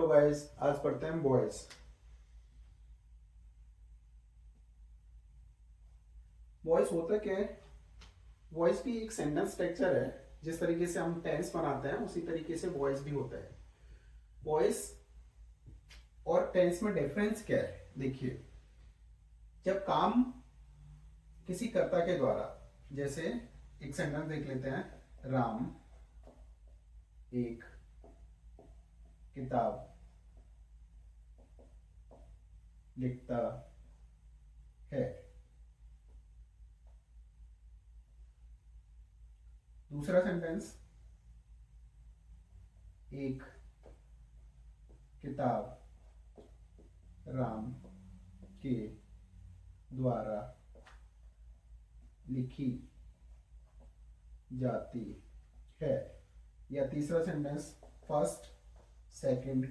Hello guys, आज पढ़ते हैं वॉइस। वॉइस होता क्या है? वॉइस भी एक सेंटेंस स्ट्रक्चर है। जिस तरीके से हम टेंस बनाते हैं उसी तरीके से वॉइस भी होता है। वॉइस और टेंस में डिफरेंस क्या है? देखिए, जब काम किसी कर्ता के द्वारा, जैसे एक सेंटेंस देख लेते हैं, राम एक किताब लिखता है। दूसरा सेंटेंस, एक किताब राम के द्वारा लिखी जाती है। या तीसरा सेंटेंस, फर्स्ट, सेकंड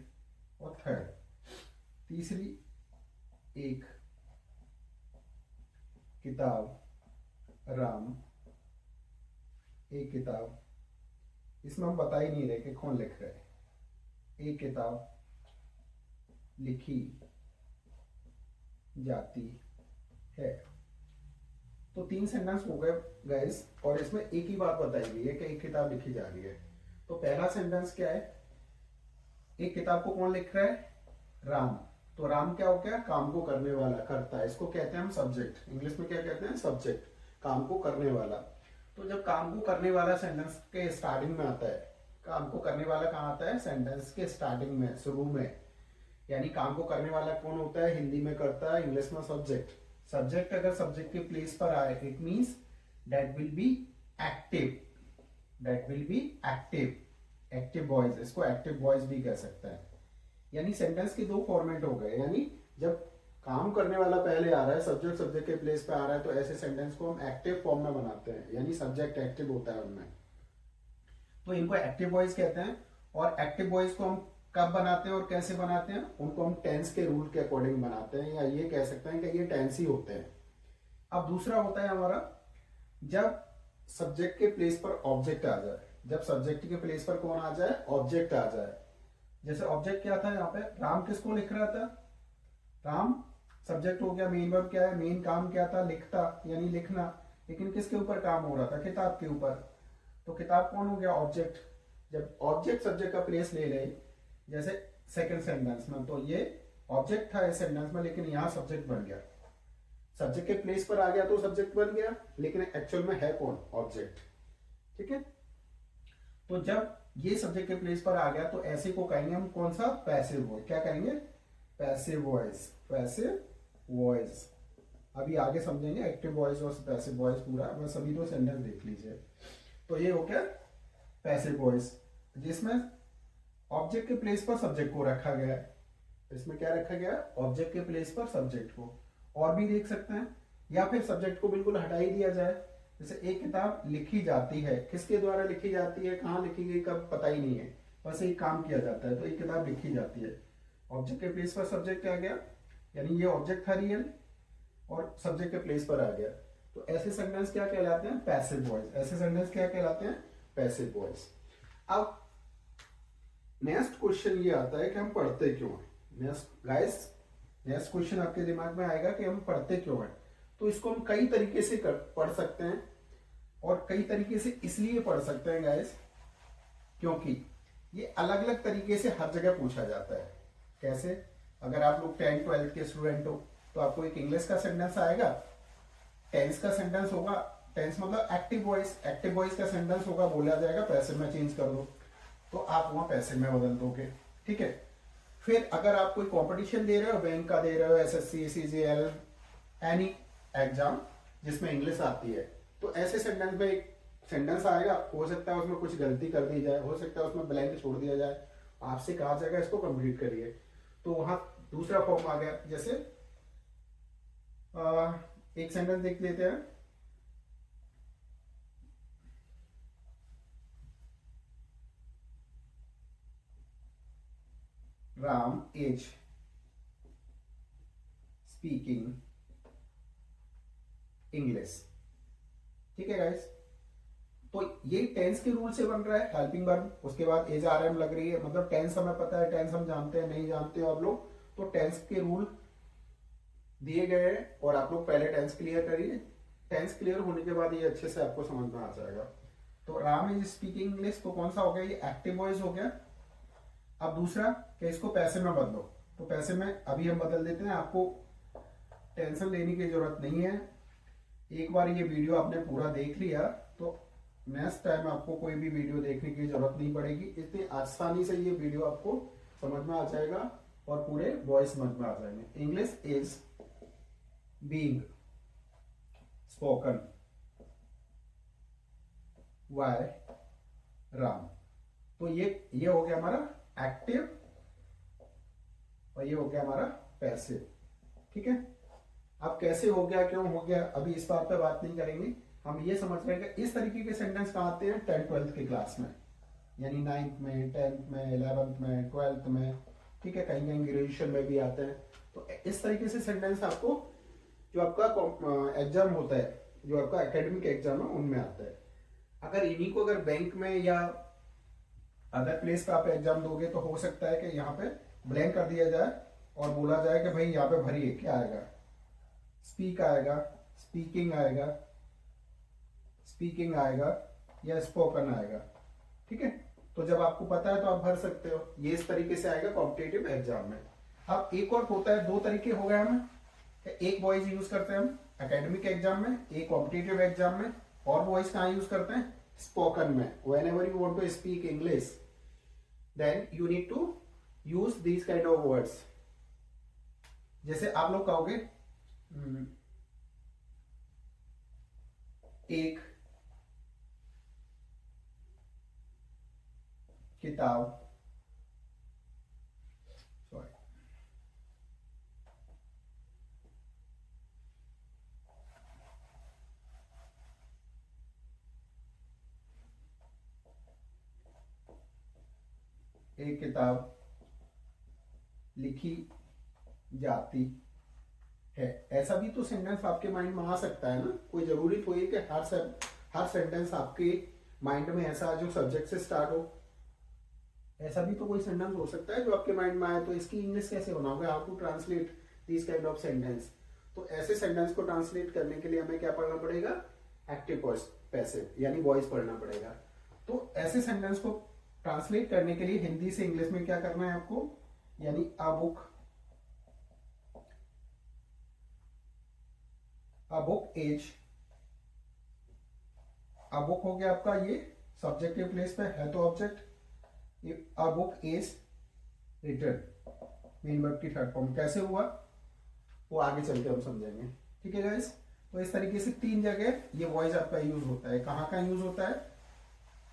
और थर्ड। तीसरी, एक किताब राम, एक किताब, इसमें हम बता ही नहीं रहे कि कौन लिख रहा है। एक किताब लिखी जाती है। तो 3 सेंटेंस हो गए गाइस, और इसमें एक ही बात बताई गई है कि एक किताब लिखी जा रही है। तो पहला सेंटेंस क्या है? एक किताब को कौन लिख रहा है? राम। तो राम क्या हो गया? काम को करने वाला, करता है। इसको कहते हैं हम सब्जेक्ट। इंग्लिश में क्या कहते हैं? सब्जेक्ट, काम को करने वाला। तो जब काम को करने वाला सेंटेंस के स्टार्टिंग में आता है, काम को करने वाला कहाँ आता है? सेंटेंस के स्टार्टिंग में, शुरू में। यानी काम को करने वाला कौन होता है? हिंदी में करता है, इंग्लिश में सब्जेक्ट। सब्जेक्ट अगर सब्जेक्ट के प्लेस पर आए, it means that will be active. That will be active. Active voice, इसको एक्टिव वॉइस भी कह सकते हैं। यानी सेंटेंस के 2 फॉर्मेट हो गए। यानी जब काम करने वाला पहले आ रहा है, सब्जेक्ट सब्जेक्ट के प्लेस पे आ रहा है, तो ऐसे सेंटेंस को हम एक्टिव फॉर्म में बनाते हैं। यानी सब्जेक्ट एक्टिव होता है उनमें, तो इनको एक्टिव वॉइस कहते हैं। और एक्टिव वॉइस को हम कब बनाते हैं और कैसे बनाते हैं? उनको हम टेंस के रूल के अकॉर्डिंग बनाते हैं, या ये कह सकते हैं कि ये टेंस ही होते हैं। अब दूसरा होता है हमारा, जब सब्जेक्ट के प्लेस पर ऑब्जेक्ट आ जाए। जब सब्जेक्ट के प्लेस पर कौन आ जाए? ऑब्जेक्ट आ जाए। जैसे ऑब्जेक्ट क्या था यहाँ पे? राम किसको लिख रहा था? राम सब्जेक्ट हो गया। मेन वर्ब क्या है? मेन काम क्या था? लिखता, यानी लिखना। लेकिन किसके ऊपर काम हो रहा था? किताब के ऊपर। तो किताब कौन हो गया? ऑब्जेक्ट। जब ऑब्जेक्ट सब्जेक्ट का प्लेस ले ले, जैसे सेकंड सेंटेंस में, तो ये ऑब्जेक्ट था इस सेंटेंस में, लेकिन यहां सब्जेक्ट बन गया। सब्जेक्ट के प्लेस पर आ गया तो सब्जेक्ट बन गया, लेकिन एक्चुअल में है कौन? ऑब्जेक्ट। ठीक है। तो जब ये सब्जेक्ट के प्लेस पर आ गया तो ऐसे को कहेंगे हम कौन सा? Passive voice. क्या कहेंगे? Passive voice. Passive voice. अभी आगे समझेंगे एक्टिव वॉइस और पैसिव वॉइस पूरा, बस अभी तो सेंटेंस देख लीजिए। तो ये हो गया पैसिव वॉइस, जिसमें ऑब्जेक्ट के प्लेस पर सब्जेक्ट को रखा गया है। इसमें क्या रखा गया? ऑब्जेक्ट के प्लेस पर सब्जेक्ट को। और भी देख सकते हैं, या फिर सब्जेक्ट को बिल्कुल हटा ही दिया जाए। जैसे एक किताब लिखी जाती है, किसके द्वारा लिखी जाती है, कहाँ लिखी गई, कब, पता ही नहीं है, बस एक काम किया जाता है, तो एक किताब लिखी जाती है। ऑब्जेक्ट के प्लेस पर सब्जेक्ट आ गया, यानी ये ऑब्जेक्ट था रियल, और सब्जेक्ट के प्लेस पर आ गया। तो ऐसे सेंटेंस क्या कहलाते हैं? Passive voice. ऐसे सेंटेंस क्या कहलाते हैं? Passive voice. अब नेक्स्ट क्वेश्चन ये आता है कि हम पढ़ते क्यों हैं। नेक्स्ट गाइस, नेक्स्ट क्वेश्चन आपके दिमाग में आएगा कि हम पढ़ते क्यों हैं। तो इसको हम कई तरीके से पढ़ सकते हैं, और कई तरीके से इसलिए पढ़ सकते हैं गाइस, क्योंकि ये अलग अलग तरीके से हर जगह पूछा जाता है। कैसे? अगर आप लोग 10-12 के स्टूडेंट हो तो आपको एक इंग्लिश का सेंटेंस आएगा, टेंस का सेंटेंस होगा। टेंस मतलब एक्टिव वॉइस। एक्टिव वॉइस का सेंटेंस होगा, बोला जाएगा पैसिव में चेंज कर दो, तो आप वहां पैसिव में बदल दोगे। ठीक है। फिर अगर आप कोई कंपटीशन दे रहे हो, बैंक का दे रहे हो, एसएससी, सीजीएल, एनी एग्जाम जिसमें इंग्लिश आती है, तो ऐसे सेंटेंस में एक सेंटेंस आएगा, हो सकता है उसमें कुछ गलती कर दी जाए, हो सकता है उसमें ब्लैंक छोड़ दिया जाए, आपसे कहा जाएगा इसको कंप्लीट करिए। तो वहां दूसरा फॉर्म आ गया। जैसे एक सेंटेंस देख लेते हैं। Ram is speaking English. ठीक है गाइस। तो ये टेंस के रूल से बन रहा है हेल्पिंग वर्ब, उसके बाद एज आर एम लग रही है, मतलब टेंस हमें पता है, टेंस हम जानते हैं, नहीं जानते हो आप लोग, तो टेंस के रूल दिए गए हैं और आप लोग पहले टेंस क्लियर करिए। टेंस क्लियर होने के बाद ये अच्छे से आपको समझ में आ जाएगा। तो राम इज स्पीकिंग इंग्लिश, तो कौन सा हो गया, ये एक्टिव वॉइस हो गया। अब दूसरा कि इसको पैसे में बदलो, तो पैसे में अभी हम बदल देते हैं, आपको टेंशन लेने की जरूरत नहीं है। एक बार ये वीडियो आपने पूरा देख लिया तो नेक्स्ट टाइम आपको कोई भी वीडियो देखने की जरूरत नहीं पड़ेगी, इतनी आसानी से ये वीडियो आपको समझ में आ जाएगा और पूरे वॉइस समझ में आ जाएंगे। English is being spoken by Ram. तो ये हो गया हमारा एक्टिव और ये हो गया हमारा पैसिव। ठीक है, अब कैसे हो गया, क्यों हो गया, अभी इस बात पे बात नहीं करेंगे। हम ये समझ रहे हैं कि इस तरीके के सेंटेंस कहाँ आते हैं, 10th-12th की क्लास में, यानी 9th में, 10th में, 11th में, 12th में, ठीक है, कहीं कहीं ग्रेजुएशन में भी आते हैं। तो इस तरीके से सेंटेंस आपको जो आपका एग्जाम होता है, जो आपका एकेडमिक एग्जाम है, उनमें आता है। अगर इन्हीं को अगर बैंक में या अदर प्लेस पे आप एग्जाम दोगे तो हो सकता है कि यहाँ पे ब्लैंक कर दिया जाए और बोला जाए कि भाई यहाँ पे भरिए, क्या आएगा, स्पीक आएगा, स्पीकिंग आएगा, स्पीकिंग आएगा या स्पोकन आएगा। ठीक है, तो जब आपको पता है तो आप भर सकते हो। ये इस तरीके से आएगा कॉम्पिटिटिव एग्जाम में। अब एक और होता है, दो तरीके हो गए हमें, एक वॉइस यूज करते हैं हम एकेडमिक एग्जाम में, एक कॉम्पिटिटिव एग्जाम में, और वॉइस कहाँ यूज करते हैं, स्पोकन में। whenever you want to speak English then you need to use these kind of words। जैसे आप लोग कहोगे एक किताब, सॉरी, एक किताब लिखी जाती है। ऐसा भी तो सेंटेंस आपके माइंड में आ सकता है ना, कोई जरूरी तो है कि हर सेंटेंस आपके माइंड में ऐसा जो सब्जेक्ट से स्टार्ट हो। ऐसा भी तो कोई सेंटेंस हो सकता है जो आपके माइंड में आए, तो इसकी इंग्लिश कैसे होना होगा, how to translate this kind of sentence. तो ऐसे सेंटेंस को ट्रांसलेट करने के लिए हमें क्या पढ़ना पड़ेगा, एक्टिव वॉइस, पैसिव, यानी वॉइस पढ़ना पड़ेगा। तो ऐसे सेंटेंस को ट्रांसलेट करने के लिए हिंदी से इंग्लिश में क्या करना है आपको, यानी a book is, a book हो गया आपका ये सब्जेक्टिव प्लेस पे है तो object, a book is written main verb की थर्ड फॉर्म। कैसे हुआ वो आगे चलते हम समझेंगे। ठीक है गाइस, तो इस तरीके से 3 जगह ये वॉइस आपका यूज होता है। कहाँ कहाँ यूज होता है,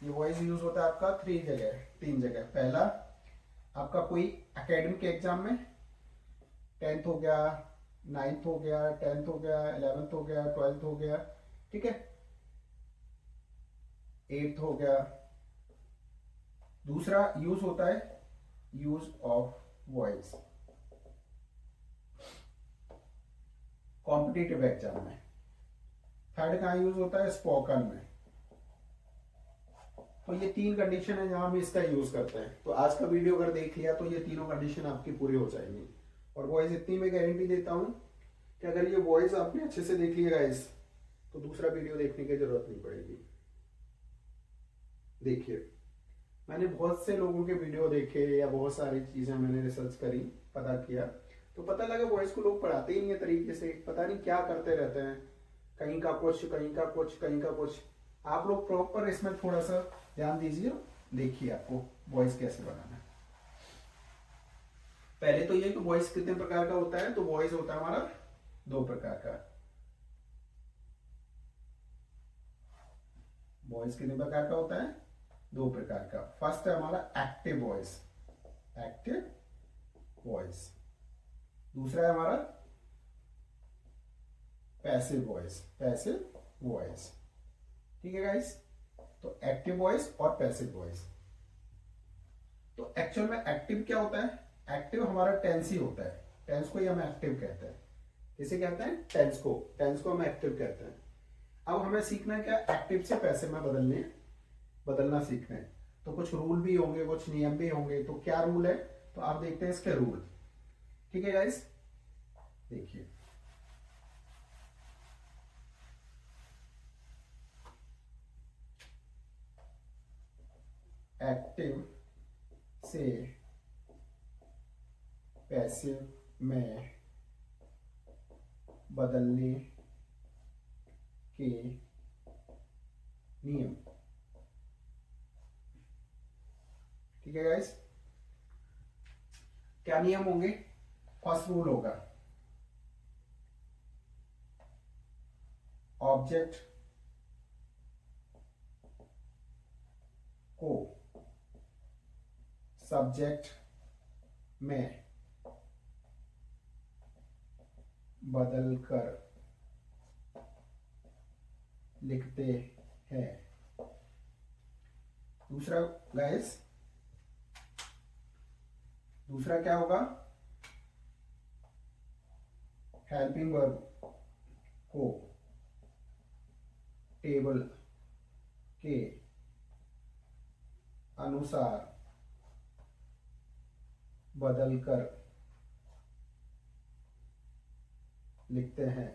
ये वॉइस यूज होता है आपका 3 जगह। पहला आपका कोई एकेडमिक एग्जाम में, 10th हो गया, 9th हो गया, 10th हो गया, 11th हो गया, 12th हो गया, ठीक है, 8th हो गया। दूसरा यूज होता है use of voice competitive exam में। थर्ड कहाँ यूज होता है, स्पोकन में। तो ये 3 कंडीशन है जहां हम इसका यूज करते हैं। तो आज का वीडियो अगर देख लिया तो ये तीनों कंडीशन आपकी पूरी हो जाएंगी। और वॉइस इतनी मैं गारंटी देता हूं कि अगर ये वॉइस आपने अच्छे से देख लिया गाइस तो दूसरा वीडियो देखने की जरूरत नहीं पड़ेगी। देखिए, मैंने बहुत से लोगों के वीडियो देखे या बहुत सारी चीजें मैंने रिसर्च करी, पता किया, तो पता लगा वॉइस को लोग पढ़ाते ही नहीं है तरीके से, पता नहीं क्या करते रहते हैं, कहीं का कुछ, कहीं का कुछ, कहीं का कुछ। आप लोग प्रॉपर इसमें थोड़ा सा ध्यान दीजिए, देखिए आपको वॉइस कैसे बनाना है। पहले तो ये कि वॉइस कितने प्रकार का होता है, तो वॉइस होता है हमारा 2 प्रकार का। वॉइस कितने प्रकार का होता है, 2 प्रकार का। फर्स्ट है हमारा एक्टिव वॉइस, एक्टिव वॉइस। दूसरा है हमारा पैसिव वॉइस, पैसिव वॉइस। ठीक है गाइस, तो एक्टिव वॉइस और पैसिव वॉइस। तो एक्चुअल में एक्टिव क्या होता है, एक्टिव हमारा टेंस ही होता है, टेंस को ही हम एक्टिव कहते हैं। किसे कहते हैं, टेंस को हम एक्टिव कहते हैं। अब हमें सीखना है क्या, एक्टिव से पैसिव में बदलने बदलना सीखना है। तो कुछ रूल भी होंगे, कुछ नियम भी होंगे। तो क्या रूल है, तो आप देखते हैं इसके रूल। ठीक है गाइस, देखिए एक्टिव से पैसिव में बदलने के नियम। ठीक है गाइस, क्या नियम होंगे? फर्स्ट रूल होगा ऑब्जेक्ट को सब्जेक्ट में बदलकर लिखते हैं। दूसरा गाइस, दूसरा क्या होगा? हेल्पिंग वर्ब को टेबल के अनुसार बदलकर लिखते हैं।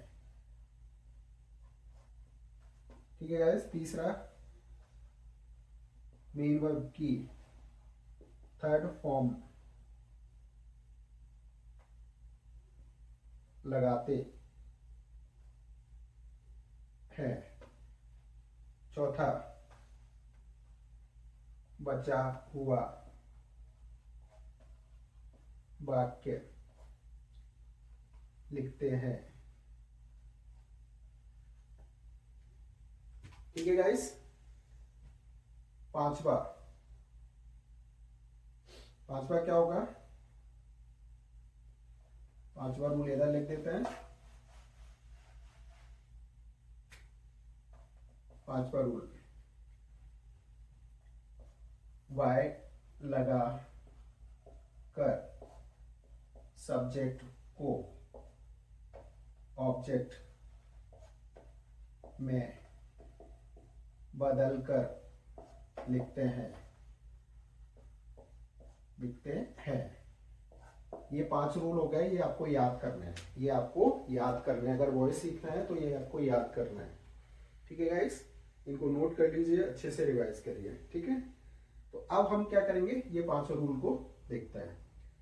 ठीक है गाइस, तीसरा मेन वर्ब की थर्ड फॉर्म लगाते हैं। चौथा बचा हुआ वाक्य लिखते हैं। ठीक है गाइस, पांचवा पांचवा क्या होगा? पांचवा रूल इधर लिख देते हैं। पांचवा रूल, वाई लगा कर सब्जेक्ट को ऑब्जेक्ट में बदलकर लिखते हैं। ये 5 रूल हो गए, ये आपको याद करना है। ये आपको याद करना है, अगर वॉइस सीखना है तो ये आपको याद करना है। ठीक है गाइस, इनको नोट कर लीजिए, अच्छे से रिवाइज करिए। ठीक है, तो अब हम क्या करेंगे, ये 5 रूल को देखते हैं।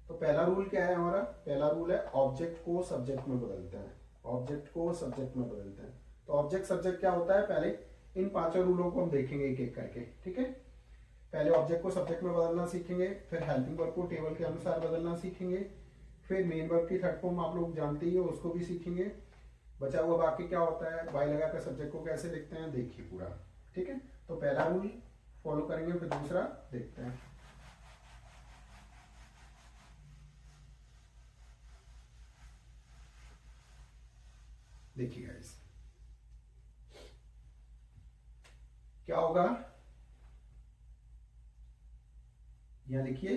तो पहला रूल क्या है हमारा? पहला रूल है ऑब्जेक्ट को सब्जेक्ट में बदलते हैं। ऑब्जेक्ट को सब्जेक्ट में बदलते हैं। तो ऑब्जेक्ट सब्जेक्ट क्या होता है, पहले इन 5 रूलों को हम देखेंगे एक एक करके। ठीक है, पहले ऑब्जेक्ट को सब्जेक्ट में बदलना सीखेंगे, फिर हेल्पिंग वर्ब को टेबल के अनुसार बदलना सीखेंगे, फिर मेन वर्ब की थर्ड फॉर्म आप लोग जानते ही हो, उसको भी सीखेंगे। बचा हुआ बाकी क्या होता है, बाय लगाकर सब्जेक्ट को कैसे लिखते हैं, देखिए पूरा। ठीक है, तो पहला रूल फॉलो करेंगे, फिर दूसरा देखते हैं। देखिए गाइस, क्या होगा, यहां लिखिए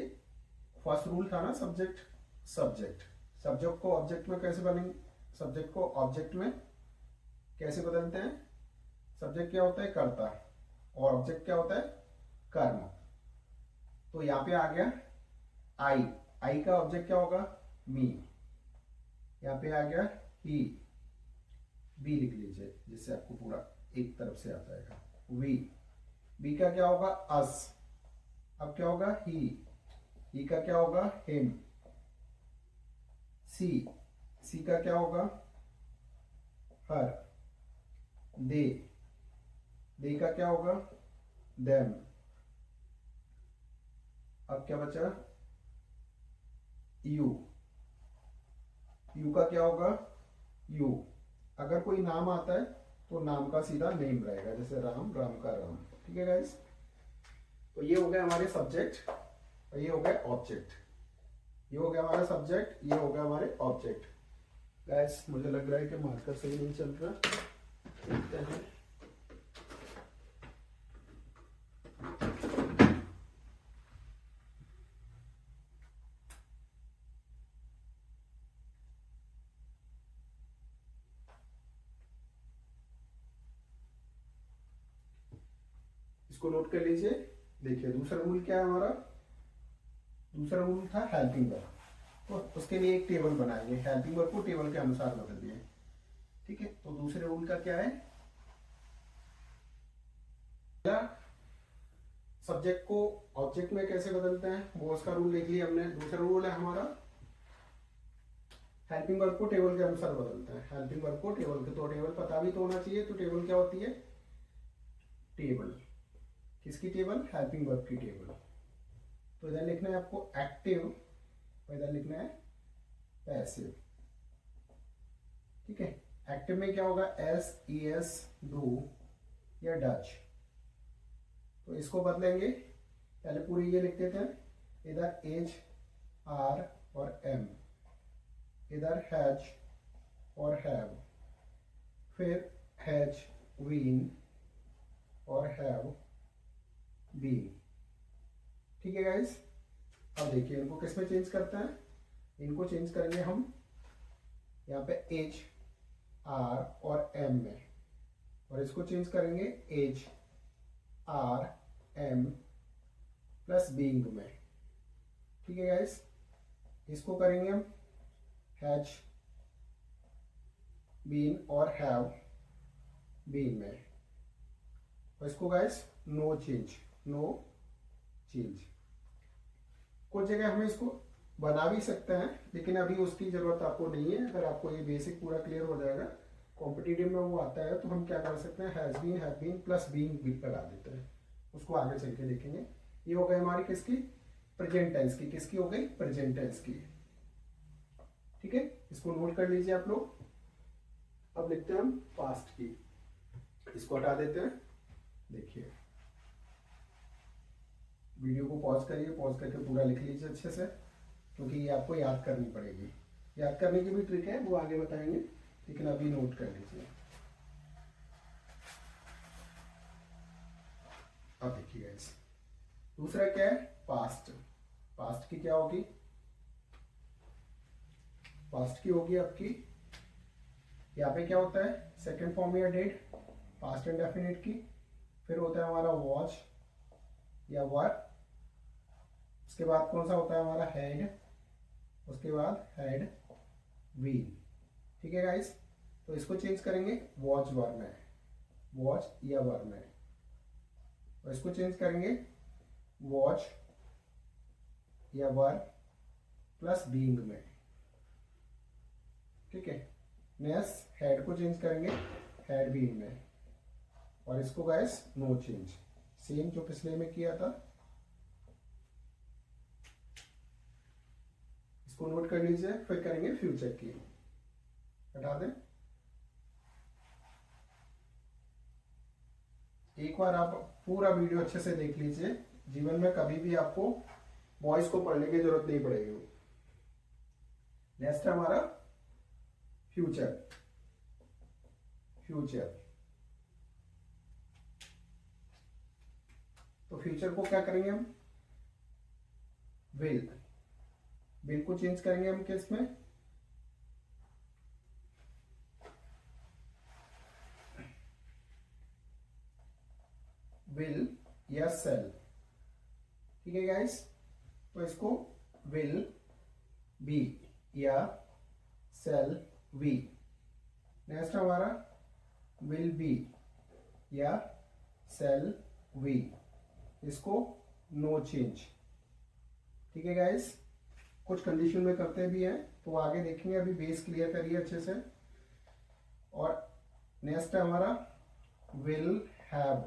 फर्स्ट रूल था ना, सब्जेक्ट सब्जेक्ट सब्जेक्ट को ऑब्जेक्ट में कैसे बनेंगे, सब्जेक्ट को ऑब्जेक्ट में कैसे बदलते हैं? सब्जेक्ट क्या होता है, कर्ता, और ऑब्जेक्ट क्या होता है, कर्म। तो यहां पे आ गया आई, आई का ऑब्जेक्ट क्या होगा, मी। यहां पे आ गया ही, बी लिख लीजिए जिससे आपको पूरा एक तरफ से आ जाएगा। वी, बी का क्या होगा, अस। अब क्या होगा, ही का क्या होगा, हिम। सी, सी का क्या होगा, हर। दे, दे का क्या होगा, देम। अब क्या बचा, यू, यू का क्या होगा, यू। अगर कोई नाम आता है तो नाम का सीधा नेम रहेगा, जैसे राम, राम का राम। ठीक है गाइस, तो ये हो गया हमारे सब्जेक्ट और ये हो गया ऑब्जेक्ट। ये हो गया हमारा सब्जेक्ट, ये हो गया हमारे ऑब्जेक्ट। गाइस मुझे लग रहा है कि मार्कर सही नहीं चल रहा, देखते हैं। इसको नोट कर लीजिए। देखिए दूसरा रूल क्या है हमारा, दूसरा रूल था हेल्पिंग वर्ब, तो उसके लिए एक टेबल बनाएंगे, हेल्पिंग वर्ब को टेबल के अनुसार बदल दिए। ठीक है, तो दूसरे रूल का क्या है, सब्जेक्ट को ऑब्जेक्ट में कैसे बदलते हैं वो उसका रूल देख लिया हमने। दूसरा रूल है हमारा हेल्पिंग वर्ब को टेबल के अनुसार बदलते हैं। हेल्पिंग वर्ब को टेबल के, तो टेबल पता भी तो होना चाहिए, तो टेबल क्या होती है, टेबल किसकी टेबल, हेल्पिंग वर्ब की टेबल। तो इधर लिखना है आपको एक्टिव और इधर लिखना है पैसिव। ठीक है, एक्टिव में क्या होगा, एस ई एस, डू या डच। तो इसको बदलेंगे, पहले पूरी ये लिख देते हैं, इधर एज आर और एम, इधर हैज और हैव, फिर हैज बीन और हैव बीन। ठीक है गाइस, अब देखिए इनको किस में चेंज करते हैं, इनको चेंज करेंगे हम यहाँ पे एज आर और एम में, और इसको चेंज करेंगे is are am plus being में। ठीक है गाइस, इसको करेंगे हम हैज बीन और हैव बीन में, और इसको guys no change, no change. कुछ जगह हमें इसको बना भी सकते हैं, लेकिन अभी उसकी जरूरत आपको नहीं है। अगर आपको ये बेसिक पूरा क्लियर हो जाएगा, कॉम्पिटिटिव में वो आता है, तो हम क्या कर सकते हैं, has been, have been plus being भी लगा देते हैं, उसको आगे चल के देखेंगे। ये हो गई हमारी किसकी, प्रेजेंट टेंस की, किसकी हो गई, प्रेजेंट टेंस की। ठीक है, इसको नोट कर लीजिए आप लोग। अब लिखते हैं हम पास्ट की, इसको हटा देते हैं। देखिए वीडियो को पॉज करिए, पॉज करके पूरा लिख लीजिए अच्छे से, क्योंकि ये आपको याद करनी पड़ेगी। याद करने की भी ट्रिक है, वो आगे बताएंगे, लेकिन अभी नोट कर लीजिए। अब देखिए गाइस, दूसरा क्या है, पास्ट। पास्ट की क्या होगी, पास्ट की होगी आपकी, यहाँ पे क्या होता है, सेकंड फॉर्म या डेट, पास्ट इंडेफिनिट की, फिर होता है हमारा वॉच या वर, उसके बाद कौन सा होता है हमारा हैड, उसके बाद हैड बीन। ठीक है गाइस, तो इसको चेंज करेंगे वॉच वर में, वॉच या वर में, और इसको चेंज करेंगे वॉच या वर प्लस बीइंग में। ठीक है, नेक्स्ट हेड को चेंज करेंगे हैड बीन में, और इसको गाइस नो चेंज, सेम जो पिछले में किया था। इसको नोट कर लीजिए, फिर करेंगे फ्यूचर की, हटा दें। एक बार आप पूरा वीडियो अच्छे से देख लीजिए, जीवन में कभी भी आपको वॉइस को पढ़ने की जरूरत नहीं पड़ेगी। नेक्स्ट है हमारा फ्यूचर, फ्यूचर। तो फ्यूचर को क्या करेंगे हम, विल, विल को चेंज करेंगे हम किस में, विल या सेल। ठीक है गाइस, तो इसको विल बी या सेल वी। नेक्स्ट हमारा विल बी या सेल वी, इसको नो चेंज। ठीक है गाइस, कुछ कंडीशन में करते भी हैं, तो आगे देखेंगे, अभी बेस क्लियर करिए अच्छे से। और नेक्स्ट है हमारा विल हैव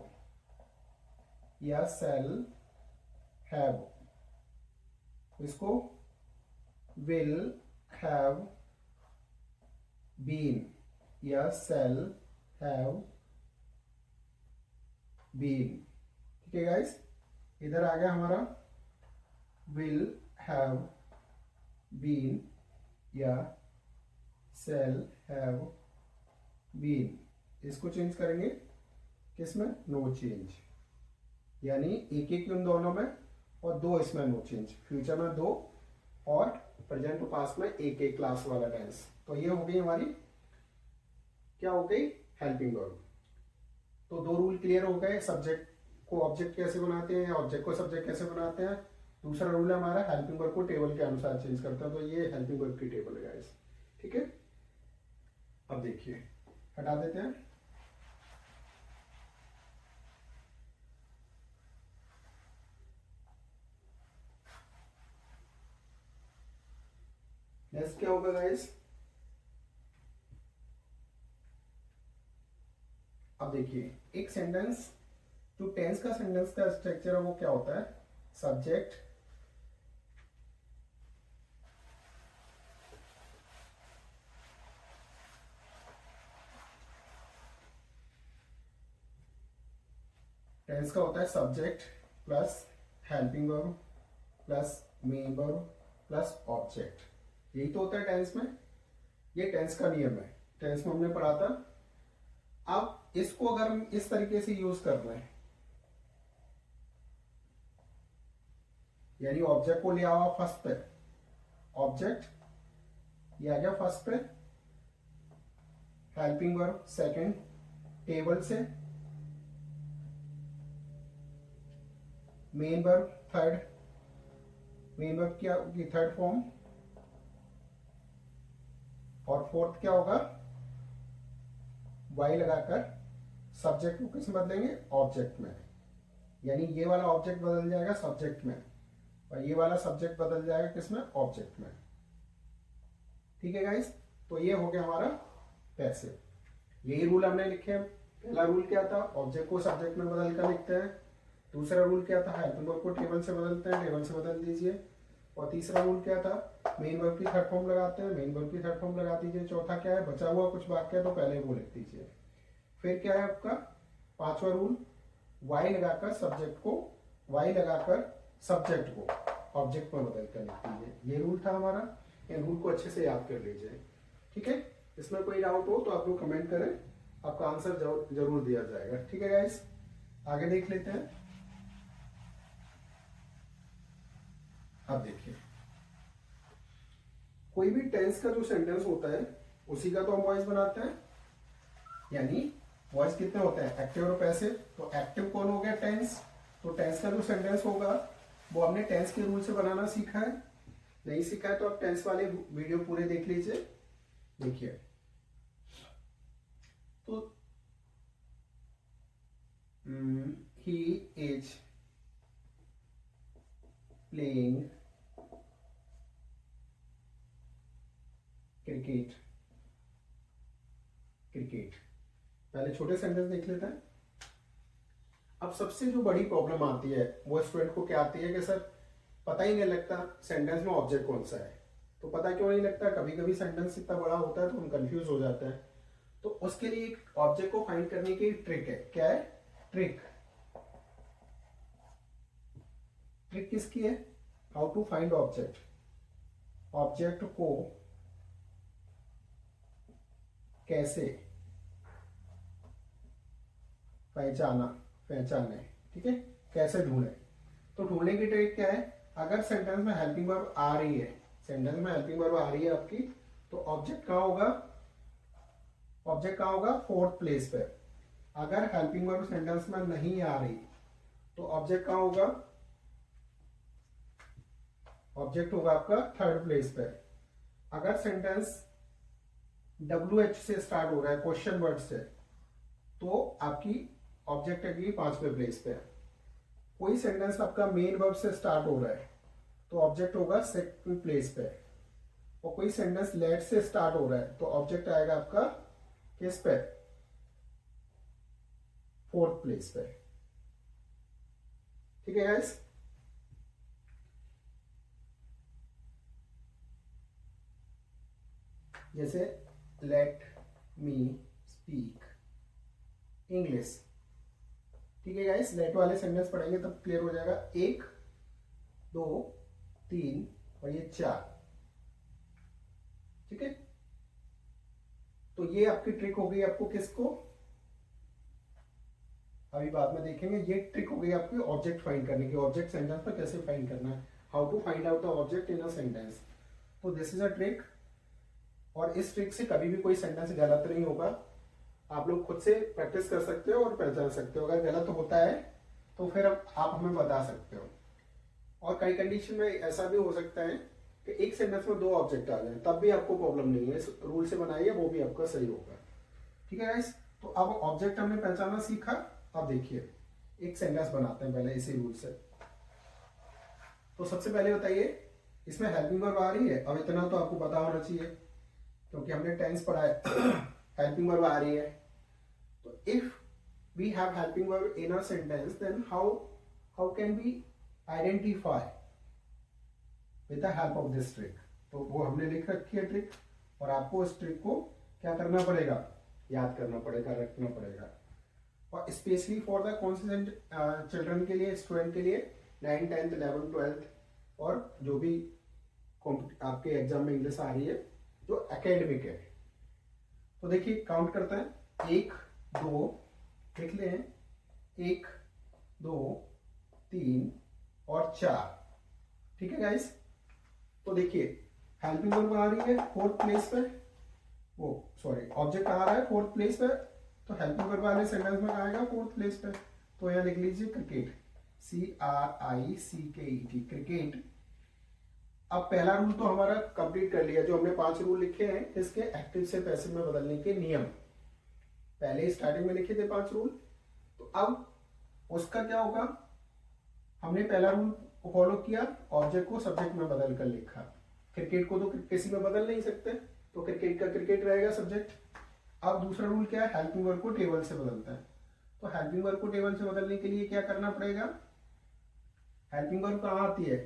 या सेल हैव, इसको विल हैव बीन या सेल हैव बीन। ठीक है गाइस, इधर आ गया हमारा विल हैव बीन या सेल हैव बीन, इसको चेंज करेंगे किसमें, नो चेंज, यानी एक एक उन दोनों में और दो इसमें नो चेंज, फ्यूचर में दो और प्रेजेंट टू पास्ट में एक एक क्लास वाला टेंस। तो ये हो गई हमारी, क्या हो गई, हेल्पिंग वर्ब। तो दो रूल क्लियर हो गए, सब्जेक्ट को ऑब्जेक्ट कैसे बनाते हैं या ऑब्जेक्ट को सब्जेक्ट कैसे बनाते हैं। दूसरा रूल है हमारा हेल्पिंग वर्ब को टेबल के अनुसार चेंज करता है, तो ये हेल्पिंग वर्ब की टेबल है गाइस, ठीक है। अब देखिए हटा देते हैं। नेक्स्ट क्या होगा गाइस, अब देखिए एक सेंटेंस, जो टेंस का सेंटेंस का स्ट्रक्चर है वो क्या होता है, सब्जेक्ट टेंस का होता है subject plus helping verb plus main verb plus object, यही तो होता है टेंस में। ये टेंस का नियम है, टेंस में हमने पढ़ा था। अब इसको अगर हम इस तरीके से यूज कर रहे हैं, यानी ऑब्जेक्ट को ले आओ फर्स्ट पे, ऑब्जेक्ट ये आ गया फर्स्ट पे, हेल्पिंग वर्ब सेकंड टेबल से, main verb third, main verb क्या होगी थर्ड फॉर्म, और फोर्थ क्या होगा, वाई लगाकर सब्जेक्ट को किस में बदलेंगे, ऑब्जेक्ट में, यानी ये वाला ऑब्जेक्ट बदल जाएगा सब्जेक्ट में और ये वाला सब्जेक्ट बदल जाएगा किसमें, ऑब्जेक्ट में, ठीक है गाइस। तो ये हो गया हमारा पैसिव, यही रूल हमने लिखे हैं। पहला रूल क्या था, ऑब्जेक्ट को सब्जेक्ट में बदल कर लिखते हैं। दूसरा रूल क्या था, हेल्पिंग वर्ब को टेबल से बदलते हैं, टेबल से बदल दीजिए। और तीसरा रूल क्या था, मेन वर्ब की थर्ड फॉर्म लगाते हैं, मेन वर्ब की थर्ड फॉर्म लगा दीजिए। चौथा क्या है, बचा हुआ कुछ वाक्य है तो पहले वो लिख दीजिए। फिर क्या है आपका पांचवा रूल, वाई लगाकर सब्जेक्ट को, वाई लगाकर सब्जेक्ट को ऑब्जेक्ट में बदल कर लिख दीजिए। ये रूल था हमारा, इन रूल को अच्छे से याद कर लीजिए, ठीक है। इसमें कोई डाउट हो तो आप लोग कमेंट करें, आपका आंसर जरूर दिया जाएगा, ठीक है गाइस। आगे देख लेते हैं। अब देखिए कोई भी टेंस का जो सेंटेंस होता है उसी का तो हम वॉइस बनाते हैं, यानी वॉइस कितने होते हैं, एक्टिव और पैसिव। तो एक्टिव कौन हो गया, टेंस। तो टेंस का जो सेंटेंस होगा वो हमने टेंस के रूल से बनाना सीखा है। नहीं सीखा है तो आप टेंस वाले वीडियो पूरे देख लीजिए। देखिए तो he is playing cricket, cricket. पहले छोटे सेंटेंस देख लेते हैं। अब सबसे जो बड़ी प्रॉब्लम आती है वो स्टूडेंट को क्या आती है कि सर पता ही नहीं लगता सेंटेंस में ऑब्जेक्ट कौन सा है। तो पता क्यों नहीं लगता, कभी कभी सेंटेंस इतना बड़ा होता है तो हम कंफ्यूज हो जाते हैं। तो उसके लिए एक ऑब्जेक्ट को फाइंड करने की ट्रिक है। क्या है ट्रिक, ट्रिक किसकी है, how to find object, object को कैसे पहचाने, ठीक है, कैसे ढूंढे। तो ढूंढने की ट्रिक क्या है, अगर सेंटेंस में हेल्पिंग वर्ब आ रही है, सेंटेंस में हेल्पिंग वर्ब आ रही है आपकी, तो ऑब्जेक्ट कहां होगा, ऑब्जेक्ट कहां होगा, फोर्थ प्लेस पे। अगर हेल्पिंग वर्ब सेंटेंस में नहीं आ रही तो ऑब्जेक्ट कहां होगा, ऑब्जेक्ट होगा आपका थर्ड प्लेस पे। अगर सेंटेंस WH से स्टार्ट हो रहा है, क्वेश्चन वर्ड से, तो आपकी ऑब्जेक्ट है पांचवें प्लेस पे। कोई सेंटेंस आपका मेन वर्ब से स्टार्ट हो रहा है तो ऑब्जेक्ट होगा सेकंड प्लेस पे। और कोई सेंटेंस लेट से स्टार्ट हो रहा है तो ऑब्जेक्ट आएगा आपका किस पे, फोर्थ प्लेस पे, ठीक है गाइस। जैसे लेट मी स्पीक इंग्लिश, ठीक है गाइस। लेट वाले सेंटेंस पढ़ेंगे तब क्लियर हो जाएगा। 1 2 3 और ये 4, ठीक है। तो ये आपकी ट्रिक हो गई, आपको किसको अभी बाद में देखेंगे। ये ट्रिक हो गई आपकी ऑब्जेक्ट फाइंड करने की, ऑब्जेक्ट सेंटेंस पर कैसे फाइंड करना है, how to find out the object in a sentence. तो दिस इज अ ट्रिक, और इस ट्रिक से कभी भी कोई सेंटेंस गलत नहीं होगा। आप लोग खुद से प्रैक्टिस कर सकते हो और पहचान सकते हो। अगर गलत होता है तो फिर अब आप हमें बता सकते हो। और कई कंडीशन में ऐसा भी हो सकता है कि एक सेंटेंस में 2 ऑब्जेक्ट आ जाए, तब भी आपको प्रॉब्लम नहीं है, इस रूल से बनाइए, वो भी आपका सही होगा। ठीक है गाइस, तो अब ऑब्जेक्ट हमने पहचानना सीखा। अब देखिए एक सेंटेंस बनाते हैं पहले इसी रूल से। तो सबसे पहले बताइए इसमें हेल्पिंग वर्ब आ रही है? अब इतना तो आपको पता होना चाहिए क्योंकि हमने टेंस पढ़ा है। हेल्पिंग वर्ब आ रही है, तो if we have helping verb in a sentence then how can we identify with the help of this trick. तो वो हमने लिख रखी है ट्रिक, और आपको इस ट्रिक को क्या करना पड़ेगा, याद करना पड़ेगा, रखना पड़ेगा। और specially for the consistent children के लिए, स्टूडेंट के लिए 9th 10th 11th 12th और जो भी आपके एग्जाम में इंग्लिश आ रही है जो एकेडमिक है। तो देखिए काउंट करते हैं, 1 2 लिख ले, 1 2 3 और 4। ठीक है गाइस, तो देखिए हेल्पिंग वर्ब आ रही है 4th प्लेस पे, वो सॉरी ऑब्जेक्ट आ रहा है 4th प्लेस पे, तो हेल्पिंग वर्ब वाले सेंटेंस में आएगा 4th प्लेस पे। तो यहाँ लिख लीजिए क्रिकेट, CRICKET, क्रिकेट। अब पहला रूल तो हमारा कंप्लीट कर लिया, जो हमने 5 रूल लिखे हैं इसके एक्टिव से पैसिव में बदलने के नियम, पहले स्टार्टिंग में लिखे थे 5 रूल। तो अब उसका क्या होगा, हमने पहला रूल फॉलो किया, ऑब्जेक्ट को सब्जेक्ट में बदल कर लिखा। क्रिकेट को तो किसी में बदल नहीं सकते, तो क्रिकेट का क्रिकेट रहेगा सब्जेक्ट। अब दूसरा रूल क्या है, हेल्पिंग वर्ब को टेबल से बदलता है। तो हेल्पिंग वर्ब को टेबल से बदलने के लिए क्या करना पड़ेगा, हेल्पिंग वर्ब कहाँ आती है,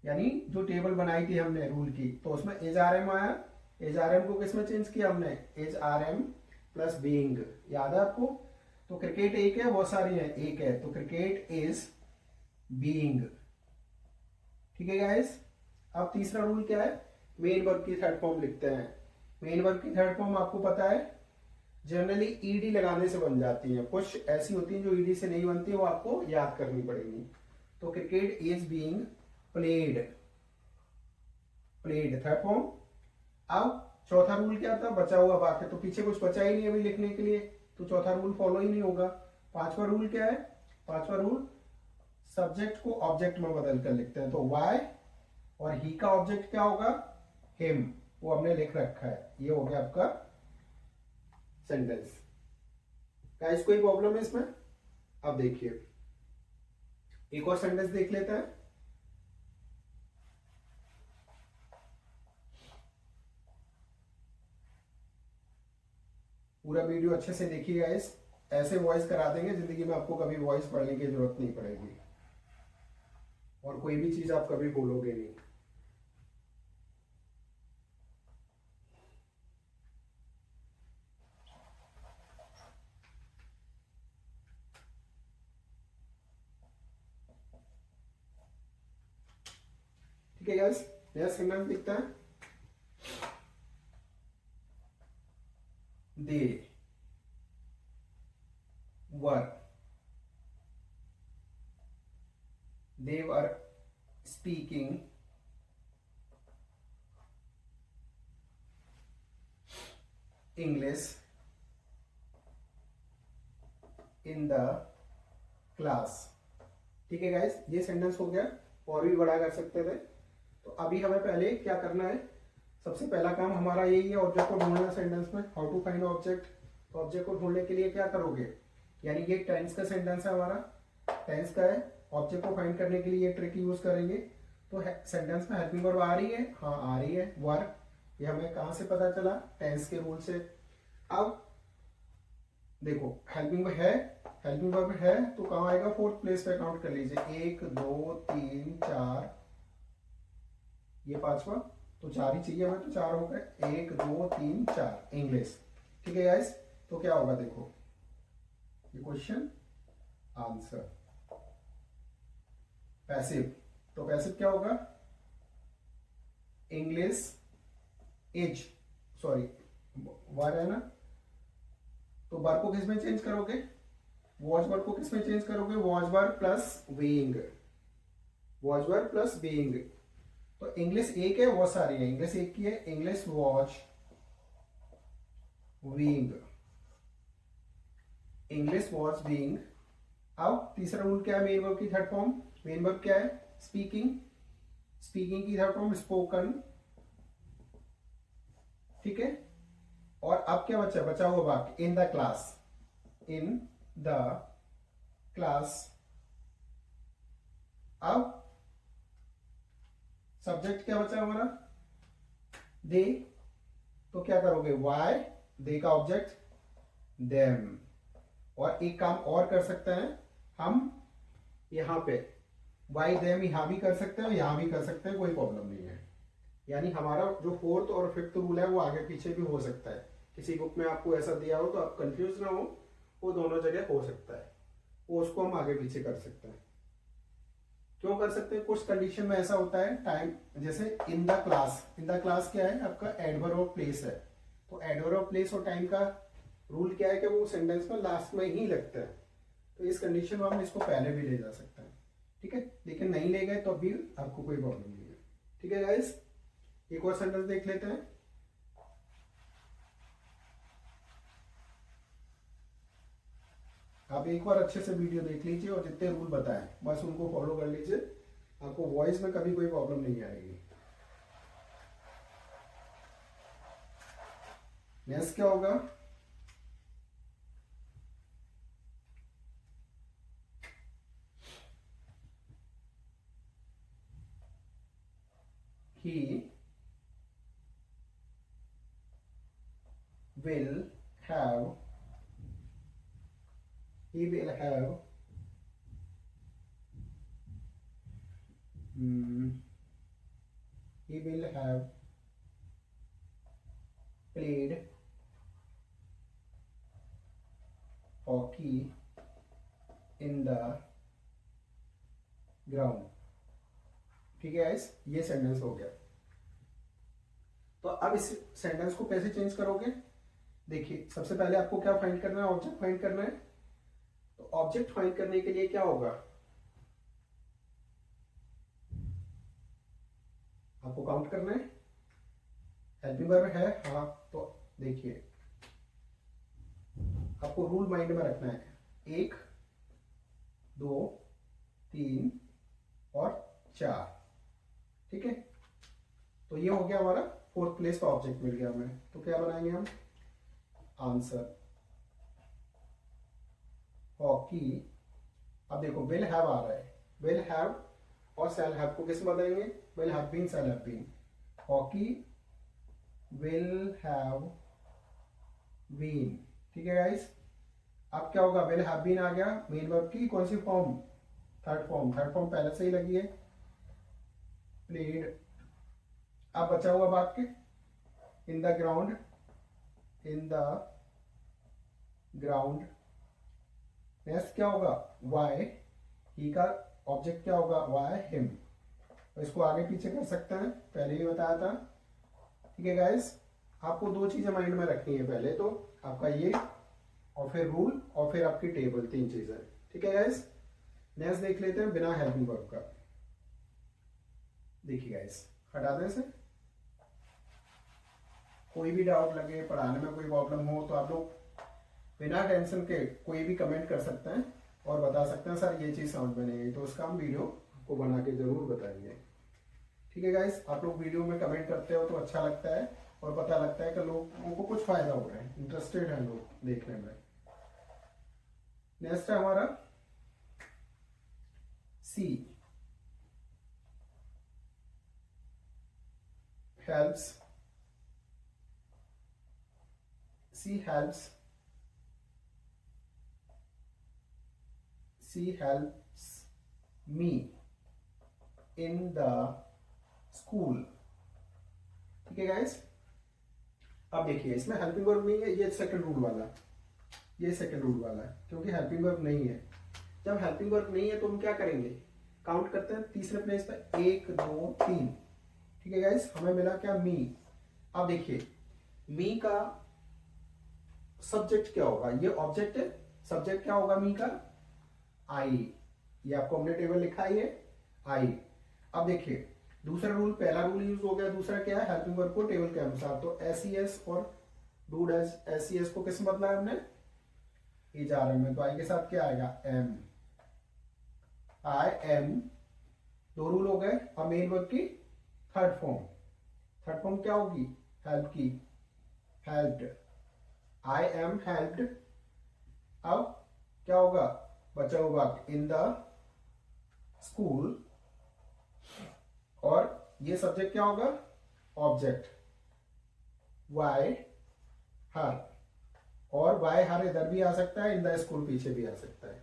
यानी जो टेबल बनाई थी हमने रूल की, तो उसमें एज आर एम आया, एज आर एम को किसमें चेंज किया हमने, is are am plus being, याद है आपको। तो क्रिकेट एक है, बहुत सारी है, एक है, तो क्रिकेट इज बीइंग। ठीक है गाइस, अब तीसरा रूल क्या है, मेन वर्ब की थर्ड फॉर्म लिखते हैं। मेन वर्ब की थर्ड फॉर्म आपको पता है जनरली ईडी लगाने से बन जाती है, कुछ ऐसी होती है जो ईडी से नहीं बनती, वो आपको याद करनी पड़ेगी। तो cricket is being played, played third form. अब चौथा रूल क्या था, बचा हुआ वाक्य, तो पीछे कुछ बचा ही नहीं अभी लिखने के लिए, तो चौथा रूल फॉलो ही नहीं होगा। पांचवा रूल क्या है, पांचवा रूल सब्जेक्ट को ऑब्जेक्ट में बदल कर लिखते हैं, तो वाई और ही का ऑब्जेक्ट क्या होगा, हिम, वो हमने लिख रखा है। ये हो गया आपका सेंटेंस। गाइस कोई प्रॉब्लम है इसमें? अब देखिए एक और सेंटेंस देख लेते हैं। पूरा वीडियो अच्छे से देखिए गाइस, ऐसे वॉइस करा देंगे जिंदगी में आपको कभी वॉइस पढ़ने की जरूरत नहीं पड़ेगी, और कोई भी चीज आप कभी भूलोगे नहीं। ठीक है गाइस, नया सेंटेंस दिखता है, दे वर, they were speaking English in the class। ठीक है गाइस, ये सेंटेंस हो गया, और भी बड़ा कर सकते थे। तो अभी हमें पहले क्या करना है, सबसे पहला काम हमारा यही है, ऑब्जेक्ट को ढूंढना सेंटेंस में, हाउ टू फाइंड ऑब्जेक्ट। तो ऑब्जेक्ट को ढूंढने के लिए क्या करोगे, यानी ये टेंस का सेंटेंस है हमारा, टेंस का है, ऑब्जेक्ट को फाइंड करने के लिए ये ट्रिक यूज करेंगे। तो सेंटेंस में हेल्पिंग वर्ब आ रही है, हाँ आ रही है, वर्ब, ये हमें कहां से पता चला, टेंस के रूल से। अब देखो हेल्पिंग वर्ब है, हेल्पिंग वर्ब है तो कहां आएगा, 4th प्लेस पे काउंट कर लीजिए, 1 2 3 4, ये पांचवा, तो 4 ही चाहिए हमें, तो 4 हो गए, 1 2 3 4 इंग्लिश। ठीक है गाइस, तो क्या होगा देखो, ये क्वेश्चन आंसर पैसिव, तो पैसिव क्या होगा, इंग्लिश इज, सॉरी वर है ना, तो वर्ब को किसमें चेंज करोगे, वॉज वर्ब को किसमें चेंज करोगे, was verb plus being, was verb plus being. तो इंग्लिश एक है, बहुत सारी है, इंग्लिश एक की है, English was being, English was being अब तीसरा रूल क्या है मेन वर्ब की थर्ड फॉर्म? मेन वर्ब क्या है? स्पीकिंग। स्पीकिंग की थर्ड फॉर्म स्पोकन। ठीक है, और अब क्या बचा? बचा हुआ वाक्य in the class. In the class. अब सब्जेक्ट क्या बचा हमारा? दे। तो क्या करोगे? वाई, दे का ऑब्जेक्ट देम। और एक काम और कर सकते हैं हम, यहां पे वाई देम यहां भी कर सकते हैं, यहां भी कर सकते हैं, कोई प्रॉब्लम नहीं है। यानी हमारा जो फोर्थ और फिफ्थ रूल है वो आगे पीछे भी हो सकता है। किसी बुक में आपको ऐसा दिया हो तो आप कंफ्यूज ना हो, वो दोनों जगह हो सकता है, वो उसको हम आगे पीछे कर सकते हैं। क्यों कर सकते हैं? कुछ कंडीशन में ऐसा होता है टाइम, जैसे इन the class. In the class क्या है? आपका एडवर्ब ऑफ प्लेस है। तो एडवर्ब ऑफ प्लेस और टाइम का रूल क्या है कि वो सेंटेंस में लास्ट में ही लगता है। तो इस कंडीशन में हम इसको पहले भी ले जा सकते हैं। ठीक है, लेकिन नहीं ले गए तो भी आपको कोई प्रॉब्लम नहीं है। ठीक है गाइस, एक और सेंटेंस देख लेते हैं। आप एक बार अच्छे से वीडियो देख लीजिए और जितने रूल बताएं बस उनको फॉलो कर लीजिए, आपको वॉइस में कभी कोई प्रॉब्लम नहीं आएगी। नेक्स्ट क्या होगा? He will have, he will have he will have played hockey in the ground। ठीक है गाइस, ये सेंटेंस हो गया। तो अब इस सेंटेंस को कैसे चेंज करोगे? देखिए, सबसे पहले आपको क्या फाइंड करना है? ऑब्जेक्ट फाइंड करना है। तो ऑब्जेक्ट फाइंड करने के लिए क्या होगा? आपको काउंट करना है। हेल्पिंग वर्ब है, हाँ, तो देखिए आपको रूल माइंड में रखना है। 1 2 3 और 4। ठीक है, तो ये हो गया हमारा फोर्थ प्लेस का ऑब्जेक्ट मिल गया हमें। तो क्या बनाएंगे हम? Answer hockey. अब देखो विल हैव आ रहा है, विल हैव और शैल हैव को किस बताएंगे? Will have been, shall have been. हॉकी विल हैव बीन। ठीक है गाइस, अब क्या होगा? विल हैव बीन आ गया, मेन वर्ब की कौन सी form? Third form. Third form पहले से ही लगी है, प्लेड। अब बचा हुआ वाक्य in the ground. In the ground. Next क्या होगा? वाई, ही का ऑब्जेक्ट क्या होगा? Why him. तो इसको आगे पीछे कर सकते हैं, पहले भी बताया था। ठीक है गाइस, आपको दो चीजें माइंड में रखनी है, पहले तो आपका ये और फिर रूल और फिर आपकी टेबल, 3 चीजें। ठीक है गाइस, नेक्स्ट देख लेते हैं बिना हेल्पिंग वर्ब का। देखिए गाइस, हटा दें इसे। कोई भी डाउट लगे, पढ़ाने में कोई प्रॉब्लम हो तो आप लोग बिना टेंशन के कोई भी कमेंट कर सकते हैं और बता सकते हैं सर ये चीज़ समझ में नहीं आई, तो उसका हम वीडियो आपको बना के जरूर बताएंगे। ठीक है गाइस, आप लोग वीडियो में कमेंट करते हो तो अच्छा लगता है और पता लगता है कि लोगों को कुछ फायदा हो रहा है, इंटरेस्टेड है लोग देखने में। नेक्स्ट है हमारा she, helps. She helps, she helps me in the school. ठीक है गाइस, अब देखिए इसमें हेल्पिंग वर्ब नहीं है, ये सेकंड रूल वाला, ये सेकंड रूल वाला है, क्योंकि हेल्पिंग वर्ब नहीं है। जब हेल्पिंग वर्ब नहीं है तो हम क्या करेंगे? काउंट करते हैं तीसरे प्लेस पे, 1 2 3। ठीक है गाइस, हमें मिला क्या? मी। अब देखिए मी का सब्जेक्ट क्या होगा? ये ऑब्जेक्ट है, सब्जेक्ट क्या होगा मी का? आई। ये आपको हमने टेबल लिखा है, ये आई। अब देखिए दूसरा रूल, पहला रूल यूज हो गया, दूसरा क्या है? हेल्पिंग वर्ब को टेबल के अनुसार। तो एस और डू डैश, एस को किस बदला है हमने? एच आर एम में, तो आई के साथ क्या आएगा? एम। आई एम, दो रूल हो गए। अब मेन वर्ब की थर्ड फॉर्म क्या होगी? हेल्प की, हेल्प्ड, आई एम हेल्प्ड। अब क्या होगा? बचा हुआ इन द स्कूल, और ये सब्जेक्ट क्या होगा? ऑब्जेक्ट, वाई हर, और वाई हर इधर भी आ सकता है, इन द स्कूल पीछे भी आ सकता है।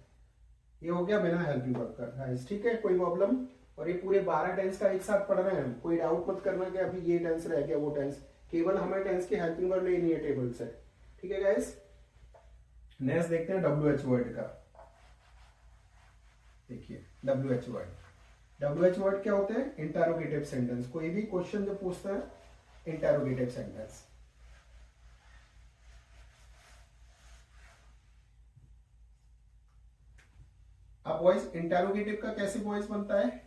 ये हो गया बिना हेल्पिंग वर्ब का गाइस, ठीक है, कोई प्रॉब्लम? और ये पूरे 12 टेंस का एक साथ पढ़ रहे हैं, कोई डाउट मत करना कि अभी ये टेंस रह गया वो टेंस, केवल हमें टेंस की हेल्पिंग वर्ब लेनी है टेबल से, ठीक है गाइस। नेक्स्ट देखते हैं WH वर्ड का। देखिए WH वर्ड क्या होते हैं? Interrogative sentence. कोई भी क्वेश्चन जो पूछता है इंटरोगेटिव सेंटेंस। अब वॉइस इंटरोगेटिव का कैसे वॉइस बनता है?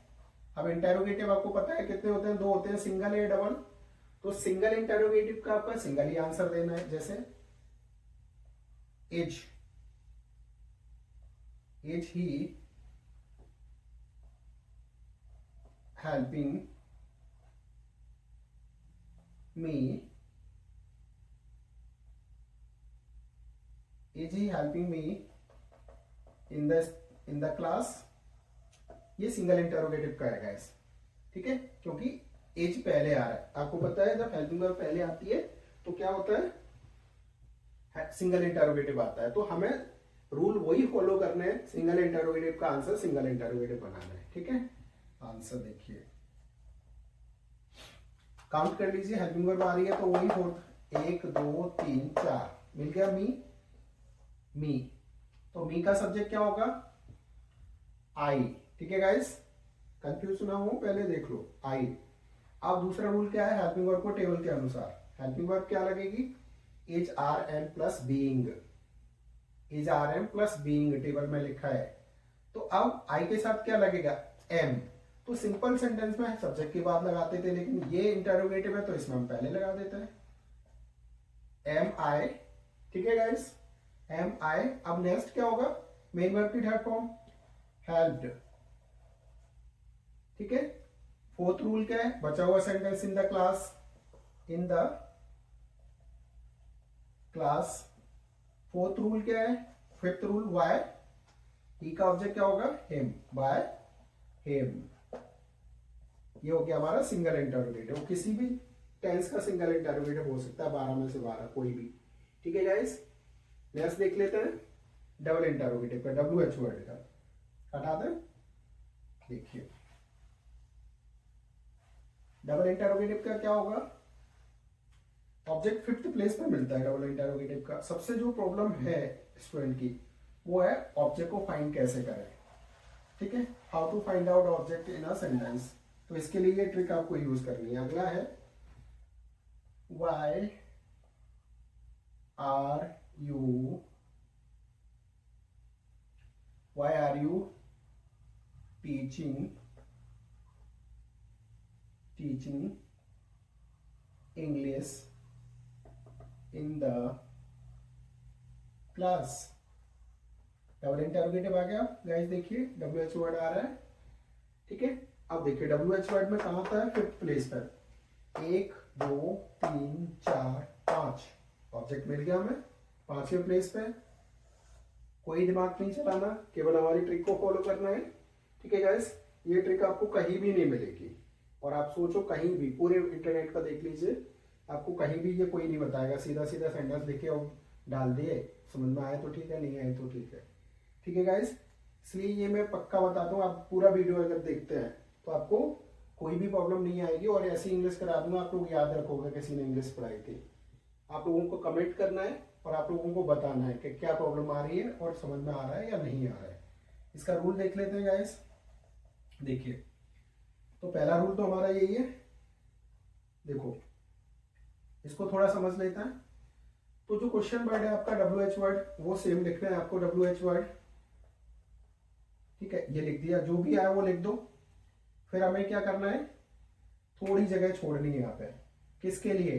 अब इंटरोगेटिव आपको पता है कितने होते हैं? दो होते हैं, सिंगल या डबल। तो सिंगल इंटरोगेटिव का आपका सिंगल ही आंसर देना है, जैसे is he helping me, is he helping me in the class. ये सिंगल इंटरोगेटिव का है गाइस, ठीक है, क्योंकि एज पहले आ रहा है। आपको पता है जब हेल्पिंग वर्ब पहले आती है तो क्या होता है? सिंगल इंटरोगेटिव आता है। तो हमें रूल वही फॉलो करने हैं, सिंगल इंटरोगेटिव का आंसर सिंगल इंटरोगेटिव बनाना है, ठीक है। आंसर देखिए, काउंट कर लीजिए, हेल्पिंग वर्ब आ रही है तो वही 1 2 3 4 मिल गया। मी, तो मी का सब्जेक्ट क्या होगा? आई, ठीक है गाइस, कंफ्यूज ना हो पहले देख लो, आई। अब दूसरा रूल क्या है? हेल्पिंग वर्ब को टेबल के अनुसार हेल्पिंग वर्ब क्या लगेगी? Is are am plus being, is are am plus being table में लिखा है। तो अब आई के साथ क्या लगेगा? एम। तो सिंपल सेंटेंस में सब्जेक्ट की बात लगाते थे, लेकिन ये इंटरोगेटिव है तो इसमें हम पहले लगा देते हैं एम आई, ठीक है गाइस, एम आई। अब नेक्स्ट क्या होगा? मेन वर्ब की थर्ड फॉर्म हेल्प्ड, ठीक है। फोर्थ रूल क्या है? बचा हुआ sentence in the class, in the class. Fourth rule क्या है? फिफ्थ रूल वाई, ही का ऑब्जेक्ट क्या होगा? Him, by him. ये हो गया हमारा सिंगल इंटरोगेटिव। किसी भी टेंस का सिंगल इंटरोगेटिव हो सकता है, 12 में से 12 कोई भी, ठीक है गाइस। नेक्स्ट देख लेते हैं डबल इंटरोगेटिव का, WH वर्ड का, हटा दें। देखिए डबल इंटरोगेटिव का क्या होगा? ऑब्जेक्ट फिफ्थ प्लेस पे मिलता है डबल इंटरोगेटिव का। सबसे जो प्रॉब्लम है स्टूडेंट की वो है ऑब्जेक्ट को फाइंड कैसे करें, ठीक है, how to find out object in a sentence. तो इसके लिए ये ट्रिक आपको यूज करनी है। अगला है why are you teaching English in the class. Double interrogative आ गया गाइस, देखिए WH वर्ड आ रहा है, ठीक है। अब देखिए WH वर्ड में कहां आता है? फिफ्थ प्लेस पर, 1 2 3 4 5 ऑब्जेक्ट मिल गया हमें 5वें प्लेस पे। कोई दिमाग नहीं चलाना, केवल हमारी ट्रिक को फॉलो करना है, ठीक है गाइस। ये ट्रिक आपको कहीं भी नहीं मिलेगी, और आप सोचो कहीं भी, पूरे इंटरनेट का देख लीजिए, आपको कहीं भी ये कोई नहीं बताएगा। सीधा सीधा सेंटेंस लिखे और डाल दिए, समझ में आए तो ठीक है, नहीं आए तो ठीक है, ठीक है गाइस। इसलिए ये मैं पक्का बताता हूँ, आप पूरा वीडियो अगर देखते हैं तो आपको कोई भी प्रॉब्लम नहीं आएगी, और ऐसी इंग्लिश करा दूंगा, आप लोग याद रखोगे किसी ने इंग्लिश पढ़ाई थी। आप लोगों को कमेंट करना है और आप लोगों को बताना है कि क्या प्रॉब्लम आ रही है और समझ में आ रहा है या नहीं आ रहा है। इसका रूल देख लेते हैं गाइस। देखिए, तो पहला रूल तो हमारा यही है, देखो इसको थोड़ा समझ लेते हैं। तो जो क्वेश्चन वर्ड है आपका WH वर्ड, वो सेम लिखना है आपको, WH वर्ड, ठीक है। ये लिख दिया, जो भी आया वो लिख दो। फिर हमें क्या करना है? थोड़ी जगह छोड़नी है यहाँ पे, किसके लिए?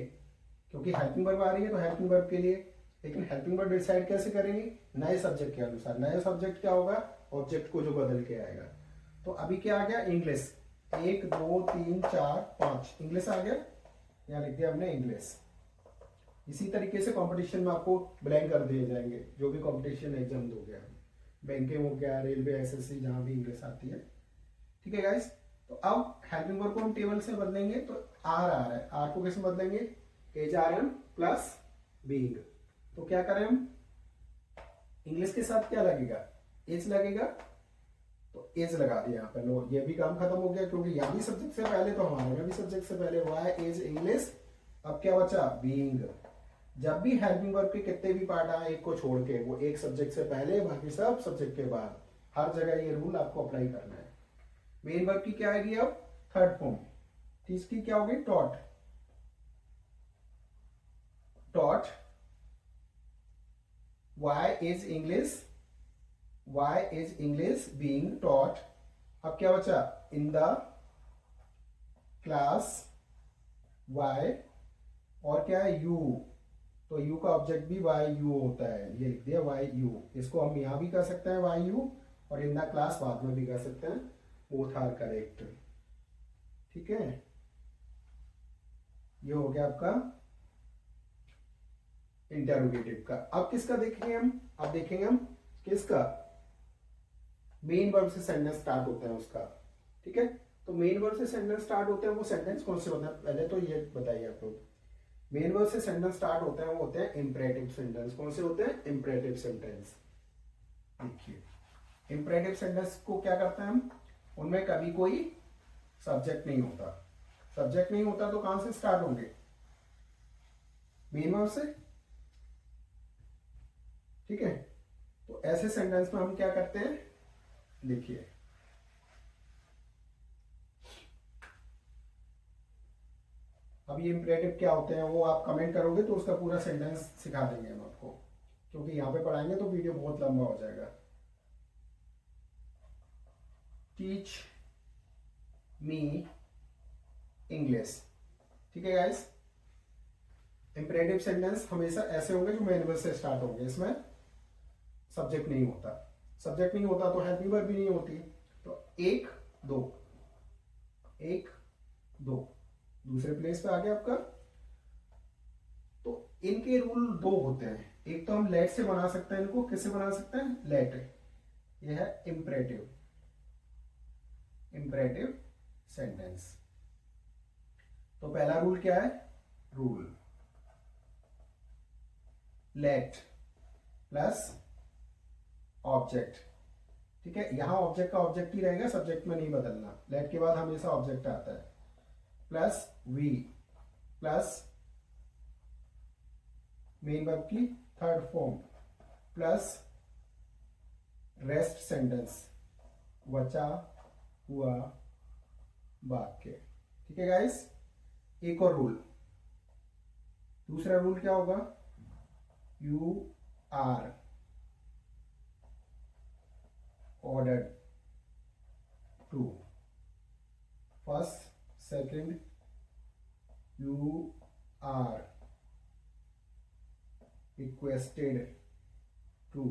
क्योंकि हेल्पिंग वर्ब आ रही है तो हेल्पिंग वर्ब के लिए। लेकिन हेल्पिंग वर्ब डिसाइड कैसे करेंगे? नए सब्जेक्ट के अनुसार। नया सब्जेक्ट क्या होगा? ऑब्जेक्ट को जो बदल के आएगा। तो अभी क्या आ गया, इंग्लिश। 1 2 3 4 5 इंग्लिश आ गया, यहाँ लिख दिया हमने इंग्लिश। इसी तरीके से कंपटीशन में आपको ब्लैंक कर दिए जाएंगे, जो भी कंपटीशन एग्जाम दोगे आप, बैंकिंग हो गया, रेलवे, एसएससी, जहां भी इंग्लिश आती है। ठीक है गाइस। तो अब हेल्पिंग वर्ब को हम टेबल से बदलेंगे, तो आर आ रहा है, आर को कैसे बदलेंगे, is are am plus being. तो क्या करें हम, इंग्लिश के साथ क्या लगेगा, एज लगेगा, तो एज लगा दिया यहाँ पर। लो, ये भी काम खत्म हो गया, क्योंकि यहाँ भी सब्जेक्ट से पहले तो हमारे में भी सब्जेक्ट से पहले हुआ है एज इंग्लिश। अब क्या बचा, बीइंग। जब भी हेल्पिंग वर्ब के कितने भी पार्ट आए एक को छोड़ के, वो एक सब्जेक्ट से पहले, बाकी सब सब्जेक्ट के बाद, हर जगह ये रूल आपको अप्लाई करना है। मेन वर्ब की क्या आएगी अब, थर्ड फॉर्म। तीसरी क्या होगी, taught. Taught, why is English, why is English being taught. अब क्या बचा, इन द क्लास, वाई, और क्या है, यू। तो यू का ऑब्जेक्ट भी वाई यू होता है, ये लिख दिया वाई यू। इसको हम यहां भी कर सकते हैं वाई यू, और इन द क्लास बाद में भी कर सकते हैं, बोथ आर करेक्ट। ठीक है, ये हो गया आपका इंटरोगेटिव का। अब किसका देखेंगे हम, अब देखेंगे हम किसका, मेन वर्ब से सेंटेंस स्टार्ट होता है उसका। ठीक है, तो मेन वर्ब से सेंटेंस स्टार्ट होते हैं, वो सेंटेंस कौन से होते हैं, पहले तो ये बताइए आप लोग। मेन वर्ब से सेंटेंस स्टार्ट होते हैं, वो होते हैं इंपरेटिव सेंटेंस। कौन से होते हैं, इंपरेटिव सेंटेंस। देखिए, इंपरेटिव सेंटेंस को क्या करते हैं हम, उनमें कभी कोई सब्जेक्ट नहीं होता। सब्जेक्ट नहीं होता तो कहां से स्टार्ट होंगे, मेन वर्ब से। ठीक है, तो ऐसे सेंटेंस में हम क्या करते हैं, देखिए, अब ये इंपरेटिव क्या होते हैं वो आप कमेंट करोगे तो उसका पूरा सेंटेंस सिखा देंगे हम आपको, क्योंकि यहां पे पढ़ाएंगे तो वीडियो बहुत लंबा हो जाएगा। Teach me English. ठीक है गाइस, इंपरेटिव सेंटेंस हमेशा ऐसे होंगे जो मेन वर्ब से स्टार्ट होंगे, इसमें सब्जेक्ट नहीं होता। सब्जेक्ट नहीं होता तो हेल्पिंग वर्ब भी नहीं होती। तो 1 2, 1 2 दूसरे प्लेस पे आ गया आपका। तो इनके रूल दो होते हैं, एक तो हम लेट से बना सकते हैं इनको, किससे बना सकते हैं, लेट। यह है इंपरेटिव, इंपरेटिव सेंटेंस। तो पहला रूल क्या है, रूल लेट प्लस ऑब्जेक्ट। ठीक है, यहां ऑब्जेक्ट का ऑब्जेक्ट ही रहेगा, सब्जेक्ट में नहीं बदलना। लेट के बाद हमेशा ऑब्जेक्ट आता है, plus V plus main verb की third form plus rest sentence, बचा हुआ वाक्य। ठीक है गाइस, एक और रूल, दूसरा रूल क्या होगा, you are ordered to, first second, you are requested to।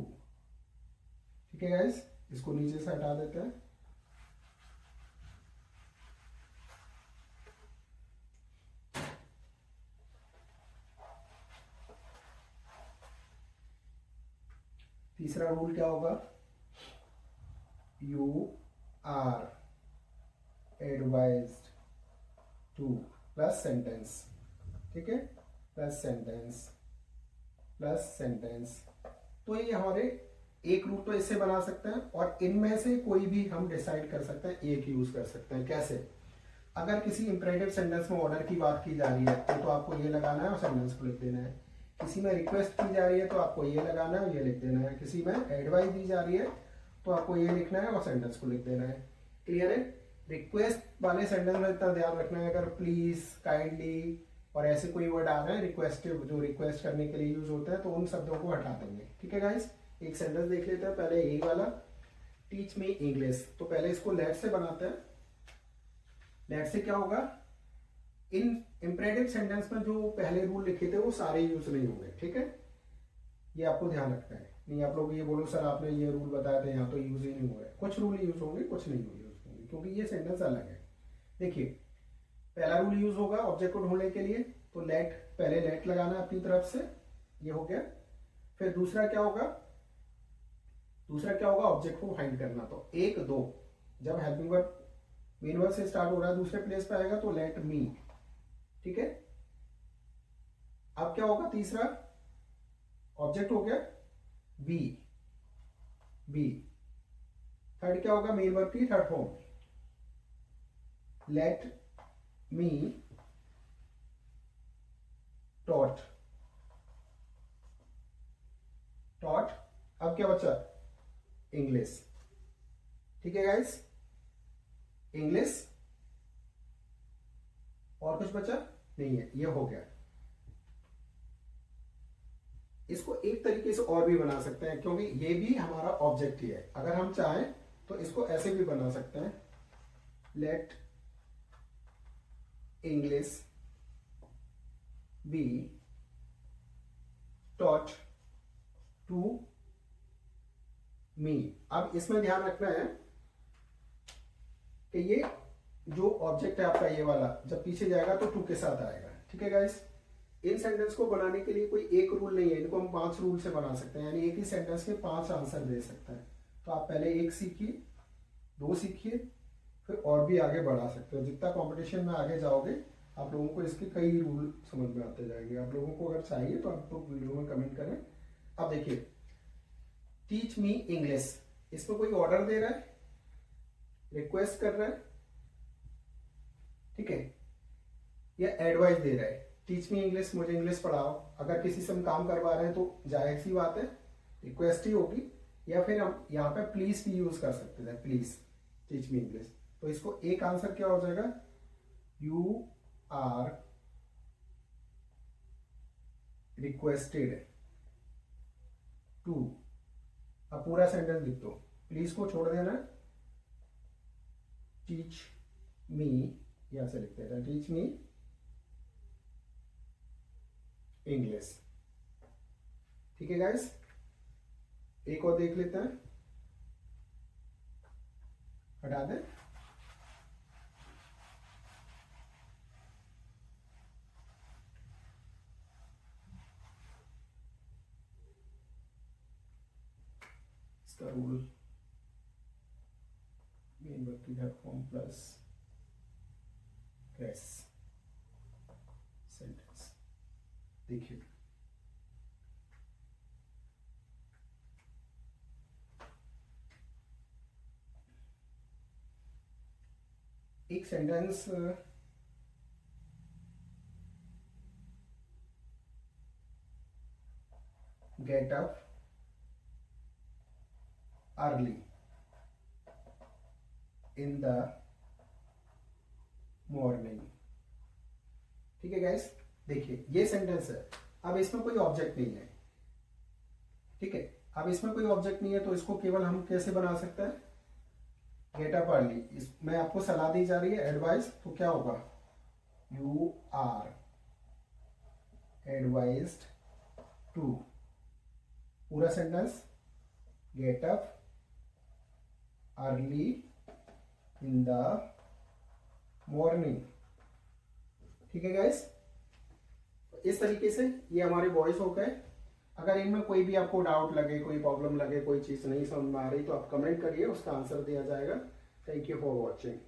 ठीक है गाइस, इसको नीचे से हटा देते हैं। तीसरा रूल क्या होगा, you are advised to plus sentence. ठीक है, प्लस सेंटेंस, प्लस सेंटेंस। तो ये हमारे एक रूल तो इससे बना सकते हैं, और इनमें से कोई भी हम डिसाइड कर सकते हैं, एक यूज कर सकते हैं। कैसे, अगर किसी इंपरेटिव सेंटेंस में ऑर्डर की बात की जा रही है तो आपको ये लगाना है और सेंटेंस को लिख देना है। किसी में रिक्वेस्ट की जा रही है तो आपको ये लगाना है और ये लिख देना है। किसी में एडवाइस दी जा रही है तो आपको ये लिखना है और सेंटेंस को लिख देना है। क्लियर है, रिक्वेस्ट वाले सेंटेंस में इतना ध्यान रखना है, अगर प्लीज, काइंडली और ऐसे कोई वर्ड आ रहे हैं रिक्वेस्टिव, जो रिक्वेस्ट करने के लिए यूज होते हैं, तो उन शब्दों को हटा देंगे। ठीक है गाइस, एक सेंटेंस देख लेते हैं पहले, यही वाला, टीच मी इंग्लिश। तो पहले इसको लेट से बनाते हैं। लेट से क्या होगा, इन इंपरेटिव सेंटेंस में जो पहले रूल लिखे थे वो सारे यूज नहीं होंगे। ठीक है, ये आपको ध्यान रखना है। नहीं आप लोग ये बोलो सर आपने ये रूल बताया था, यहाँ तो यूज ही नहीं हुआ है। कुछ रूल यूज होंगे, कुछ नहीं यूज क्योंकि ये सेंटेंस अलग है। देखिए पहला रूल यूज होगा ऑब्जेक्ट को ढूंढने के लिए, तो लेट, पहले लेट लगाना है अपनी तरफ से, ये हो गया। फिर दूसरा क्या होगा, ऑब्जेक्ट को फाइंड करना। तो एक दो, जब हेल्पिंग वर्ब मेन वर्ब से स्टार्ट हो रहा है दूसरे प्लेस पे आएगा तो लेट मी, ठीक है। अब क्या होगा, तीसरा ऑब्जेक्ट हो गया बी, थर्ड क्या होगा, मेन वर्ब की third form let me taught, अब क्या बचा, इंग्लिश, ठीक है गाइस, इंग्लिश। और कुछ बचा नहीं है, ये हो गया। इसको एक तरीके से और भी बना सकते हैं, क्योंकि ये भी हमारा ऑब्जेक्ट ही है। अगर हम चाहें तो इसको ऐसे भी बना सकते हैं, let English be taught to me. अब इसमें ध्यान रखना है कि ये जो ऑब्जेक्ट है आपका ये वाला, जब पीछे जाएगा तो टू के साथ आएगा, ठीक है गाइस। इन सेंटेंस को बनाने के लिए कोई एक रूल नहीं है, इनको हम 5 रूल से बना सकते हैं, यानी एक ही सेंटेंस के 5 आंसर दे सकते हैं। तो आप पहले 1 सीखिए, 2 सीखिए, फिर और भी आगे बढ़ा सकते हो। जितना कंपटीशन में आगे जाओगे आप लोगों को इसके कई रूल समझ में आते जाएंगे। आप लोगों को अगर चाहिए तो आप लोग वीडियो में कमेंट करें। अब देखिए टीच मी इंग्लिश, इसमें कोई ऑर्डर दे रहा है, रिक्वेस्ट कर रहा है, ठीक है, या एडवाइस दे रहा है, टीच मी इंग्लिश, मुझे इंग्लिश पढ़ाओ। अगर किसी से हम काम करवा रहे हैं तो जाहिर सी बात है रिक्वेस्ट ही होगी, या फिर हम यहाँ पे प्लीज भी यूज कर सकते हैं, प्लीज टीच मी इंग्लिश। तो इसको एक आंसर क्या हो जाएगा, यू आर रिक्वेस्टेड टू, अब पूरा सेंटेंस लिख दो, प्लीज को छोड़ देना, टीच मी, यहां से लिखते हैं टीच मी इंग्लिश, ठीक है गाइस। एक और देख लेते हैं, हटा दें। इसका रूल मेन वर्ब की help form plus press sentence. देखिए एक sentence get up early in the morning, ठीक है गाइस। देखिए ये सेंटेंस है, अब इसमें कोई ऑब्जेक्ट नहीं है, ठीक है। अब इसमें कोई ऑब्जेक्ट नहीं है तो इसको केवल हम कैसे बना सकते हैं, गेट अप अर्ली। इसमें आपको सलाह दी जा रही है, एडवाइस, तो क्या होगा, यू आर एडवाइज्ड टू, पूरा sentence get up early in the morning, ठीक है गाइस। इस तरीके से ये हमारे वॉइस हो गए। अगर इनमें कोई भी आपको डाउट लगे, कोई प्रॉब्लम लगे, कोई चीज नहीं समझ में आ रही तो आप कमेंट करिए, उसका आंसर दिया जाएगा। Thank you for watching.